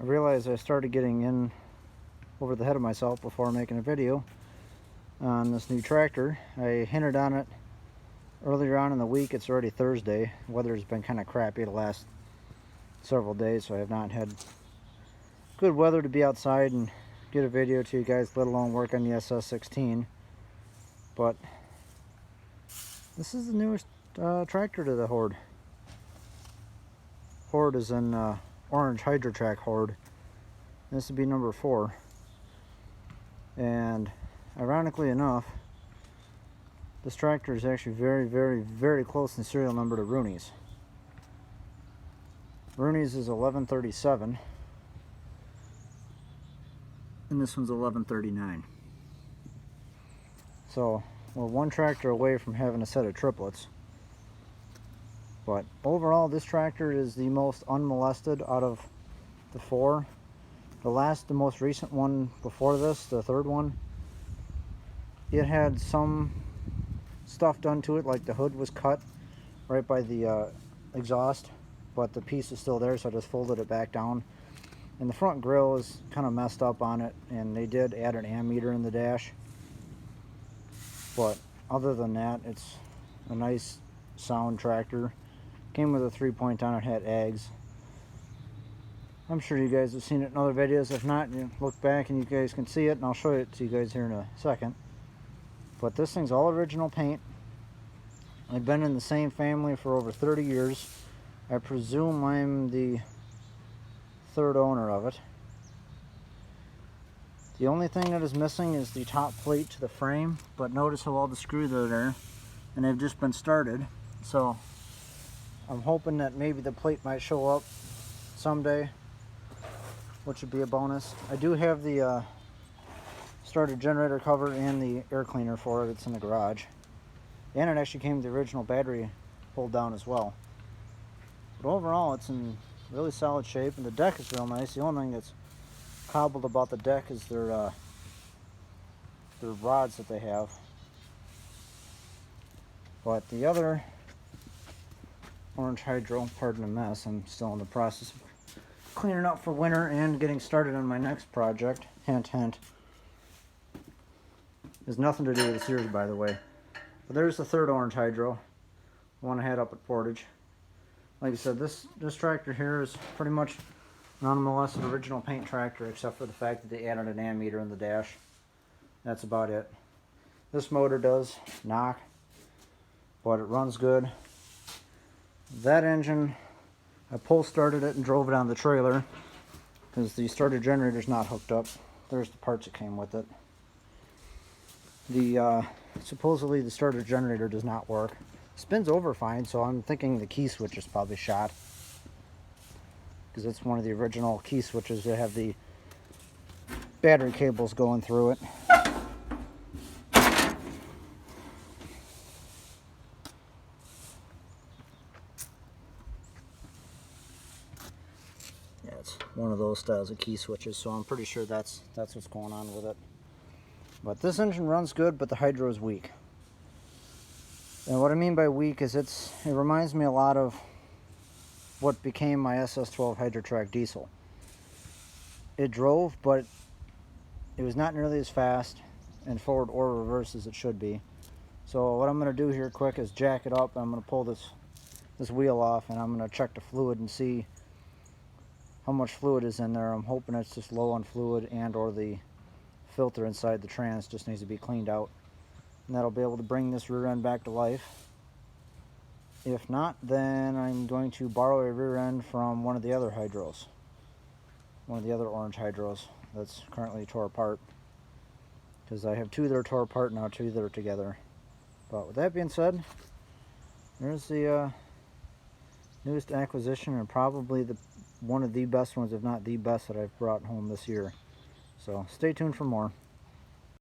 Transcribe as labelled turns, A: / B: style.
A: I realized I started getting in over the head of myself before making a video on this new tractor. I hinted on it earlier on in the week. It's already Thursday. The weather's been kind of crappy the last several days, so I have not had good weather to be outside and get a video to you guys, let alone work on the SS16. But this is the newest tractor to the Horde. Horde is in orange Hydro-Trac Horde. This would be number 4. And ironically enough, this tractor is actually very close in serial number to Rooney's. Rooney's is 1137 and this one's 1139. So we're one tractor away from having a set of triplets. But overall, this tractor is the most unmolested out of the 4. The most recent one before this, the third one, it had some stuff done to it, like the hood was cut right by the exhaust, but the piece is still there, so I just folded it back down. And the front grille is kind of messed up on it, and they did add an ammeter in the dash. But other than that, it's a nice sound tractor. Came with a 3-point on it, had ags. I'm sure you guys have seen it in other videos. If not, you look back and you guys can see it, and I'll show it to you guys here in a second. But this thing's all original paint. I've been in the same family for over 30 years. I presume I'm the 3rd owner of it. The only thing that is missing is the top plate to the frame, but notice how all the screws are there, and they've just been started. So I'm hoping that maybe the plate might show up someday, which would be a bonus. I do have the starter generator cover and the air cleaner for it. It's in the garage. And it actually came with the original battery pulled down as well. But overall, it's in really solid shape, and the deck is real nice. The only thing that's cobbled about the deck is their rods that they have. But the other orange Hydro, pardon the mess, I'm still in the process of cleaning up for winter and getting started on my next project. Hint, hint. There's nothing to do with the Sears, by the way. But there's the 3rd orange Hydro, the one I had up at Portage. Like I said, this tractor here is pretty much an unmolested original paint tractor, except for the fact that they added an ammeter in the dash. That's about it. This motor does knock, but it runs good. That engine, I pull started it and drove it on the trailer because the starter generator's not hooked up. There's the parts that came with it. Supposedly the starter generator does not work. Spins over fine, so I'm thinking the key switch is probably shot, because it's one of the original key switches that have the battery cables going through it. Yeah, it's one of those styles of key switches, so I'm pretty sure that's what's going on with it. But this engine runs good, but the Hydro is weak. And what I mean by weak is it reminds me a lot of what became my SS12 Hydro-Trac diesel. It drove, but it was not nearly as fast in forward or reverse as it should be. So what I'm going to do here quick is jack it up. I'm going to pull this wheel off, and I'm going to check the fluid and see how much fluid is in there. I'm hoping it's just low on fluid, and or the filter inside the trans just needs to be cleaned out. And that'll be able to bring this rear end back to life. If not, then I'm going to borrow a rear end from one of the other Hydros. One of the other orange Hydros that's currently tore apart. Because I have 2 that are tore apart now, 2 that are together. But with that being said, there's the newest acquisition, and probably one of the best ones, if not the best, that I've brought home this year. So stay tuned for more.